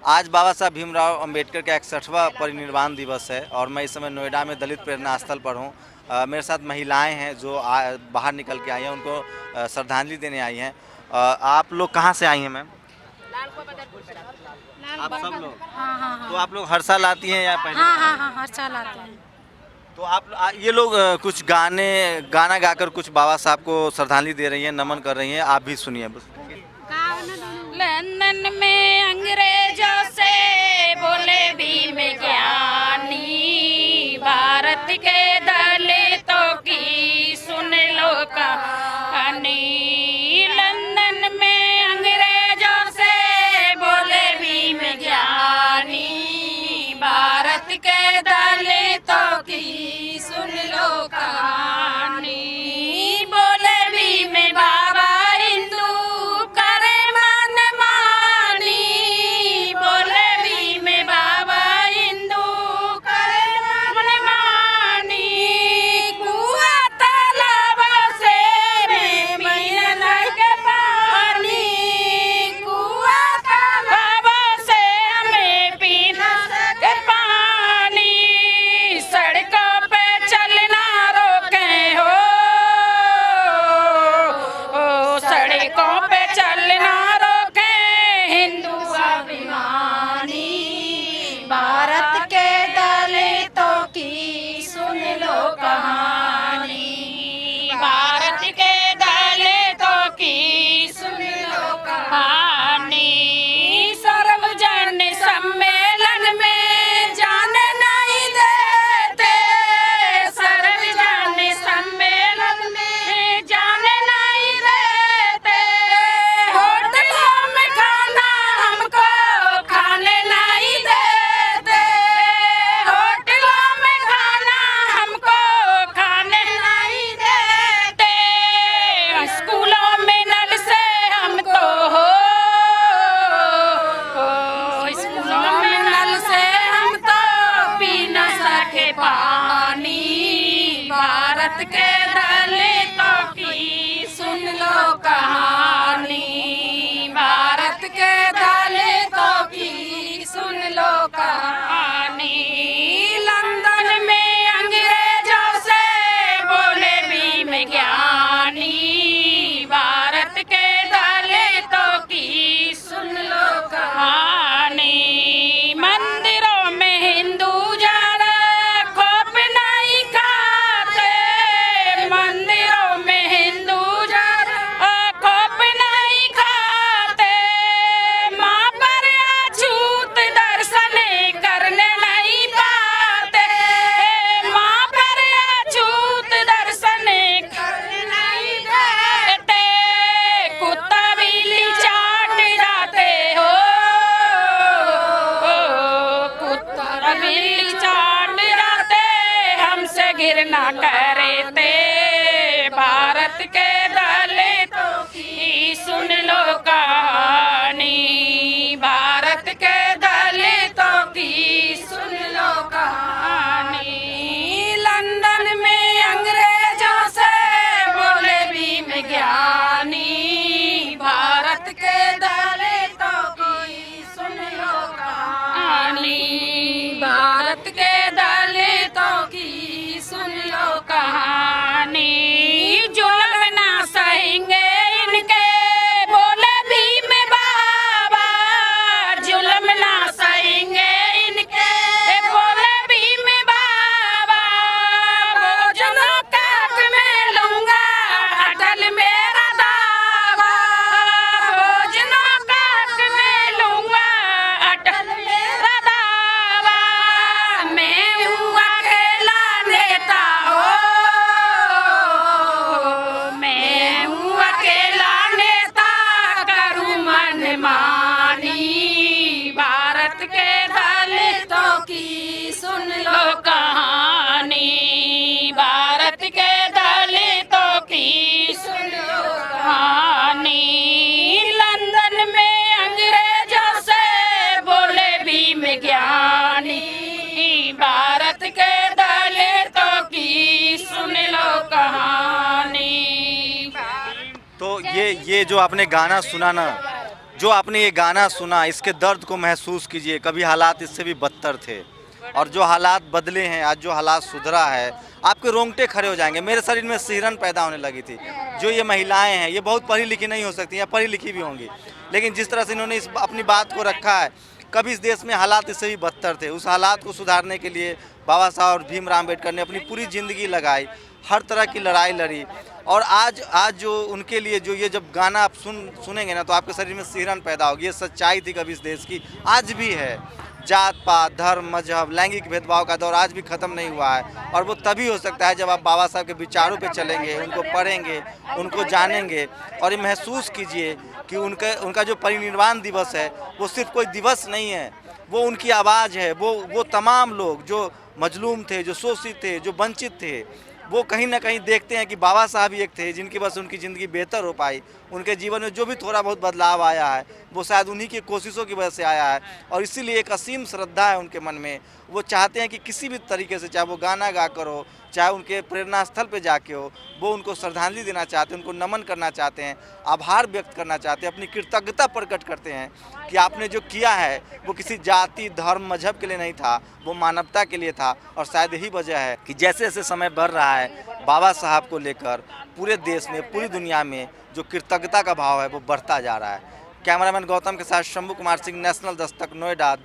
आज बाबा साहब भीमराव अंबेडकर का 61वां परिनिर्वाण दिवस है और मैं इस समय नोएडा में दलित प्रेरणा स्थल पर हूँ। मेरे साथ महिलाएं हैं जो बाहर निकल के आई हैं, उनको श्रद्धांजलि देने आई हैं। आप लोग कहाँ से आई हैं मैम? आप सब लोग? हाँ। तो आप लोग हर साल आती हैं या पहले? हाँ, हर साल आते हैं। तो आप ये लोग कुछ गाना गाकर कुछ बाबा साहब को श्रद्धांजलि दे रही हैं, नमन कर रही हैं। आप भी सुनिए बस। लंदन में अंग्रेजों से बोले भीम ज्ञानी, भारत के दलितों की सुन लो कहानी। लंदन में अंग्रेजों से बोले भीम ज्ञानी, भारत के दलितों की सुन लो कहानी। बोले भीम बाबा हिंदू करे मन मानी, बोले भीम बाबा हिंदू करे मन मानी। कुआं तालाब से मैया के पानी, कुआं तालाब से हमें पीना के पानी। सड़कों पे चलना रोके हो, सड़कों पे चलना रोके हिंदू स्वाभिमानी। भारत के दलितों की सुन लो कहानी, भारत के दलितों की सुन लो कहानी। सर्वजन सम्मेलन में जाने नहीं देते, सर्वजन सम्मेलन में जाने नहीं देते। होटलों में खाना हमको खाने नहीं देते, होटलों में खाना हमको खाने नहीं देते। स्कूलों में नल से हम तो स्कूलों में नल से हम तो पी न सके पानी। भारत के दलितों की सुन लो कहानी, भारत के दलितों की सुन लो कहानी। लंदन में अंग्रेजों से बोले भीम ज्ञानी, भारत के दलितों की सुन लो कहानी। मंदिरों में हिंदू जाना खोप नहीं खाते, मंदिरों में हिंदू जाना खोप नहीं खाते। माँ पर अछूत दर्शन करने नहीं पाते, माँ पर अछूत दर्शन करने नहीं देते। कुत्ता बिल्ली चाट जाते हो, कुत्ता बिल्ली चाट जाते, हमसे घृणा करते। भारत के दलितों की सुन लो कहानी, भारत के दलितों की सुन लो कहानी। लंदन में अंग्रेजों से बोले भीम ज्ञानी, भारत के दलितों की सुन लो कहानी, भारत के दलितों की सुन लो कहानी। जुल्म ना सहेंगे इनके बोले भीम बाबा, जुल्म ना सहेंगे इनके बोले भीम बाबा। भोजनों का हक में लूंगा अटल मेरा दावा, भोजनों का हक में लूंगा अटल मेरा दावा। मैं हूँ अकेला नेता हो, मैं हूँ अकेला नेता करूँ मनमानी। भारत के दलितों की सुन लो कहानी, भारत के दलितों की सुन लो कहानी। लंदन में अंग्रेजों से बोले भीम ज्ञानी, भारत के दलितों की सुन लो कहानी। तो ये जो आपने गाना सुना ना, जो आपने ये गाना सुना, इसके दर्द को महसूस कीजिए। कभी हालात इससे भी बदतर थे और जो हालात बदले हैं, आज जो हालात सुधरा है, आपके रोंगटे खड़े हो जाएंगे। मेरे शरीर में सिहरन पैदा होने लगी थी। जो ये महिलाएं हैं, ये बहुत पढ़ी लिखी नहीं हो सकती या पढ़ी लिखी भी होंगी, लेकिन जिस तरह से इन्होंने इस अपनी बात को रखा है, कभी इस देश में हालात इससे भी बदतर थे। उस हालात को सुधारने के लिए बाबा साहब और भीमराव अम्बेडकर ने अपनी पूरी ज़िंदगी लगाई, हर तरह की लड़ाई लड़ी। और आज जो उनके लिए जो ये जब गाना आप सुनेंगे ना, तो आपके शरीर में सिहरन पैदा होगी। ये सच्चाई थी कभी इस देश की, आज भी है। जात पात, धर्म, मजहब, लैंगिक भेदभाव का दौर आज भी ख़त्म नहीं हुआ है। और वो तभी हो सकता है जब आप बाबा साहब के विचारों पे चलेंगे, उनको पढ़ेंगे, उनको जानेंगे। और ये महसूस कीजिए कि उनका जो परिनिर्वाण दिवस है, वो सिर्फ कोई दिवस नहीं है, वो उनकी आवाज़ है। वो तमाम लोग जो मजलूम थे, जो शोषित थे, जो वंचित थे, वो कहीं ना कहीं देखते हैं कि बाबा साहब ही एक थे जिनकी वजह से उनकी ज़िंदगी बेहतर हो पाई। उनके जीवन में जो भी थोड़ा बहुत बदलाव आया है, वो शायद उन्हीं की कोशिशों की वजह से आया है। और इसीलिए एक असीम श्रद्धा है उनके मन में। वो चाहते हैं कि किसी भी तरीके से, चाहे वो गाना गा कर हो, चाहे उनके प्रेरणा स्थल पे जाके हो, वो उनको श्रद्धांजलि देना चाहते हैं, उनको नमन करना चाहते हैं, आभार व्यक्त करना चाहते हैं, अपनी कृतज्ञता प्रकट करते हैं कि आपने जो किया है वो किसी जाति, धर्म, मजहब के लिए नहीं था, वो मानवता के लिए था। और शायद यही वजह है कि जैसे जैसे समय बढ़ रहा है, बाबा साहब को लेकर पूरे देश में, पूरी दुनिया में जो कृतज्ञता का भाव है वो बढ़ता जा रहा है। कैमरामैन गौतम के साथ शंभू कुमार सिंह, नेशनल दस्तक, नोएडा।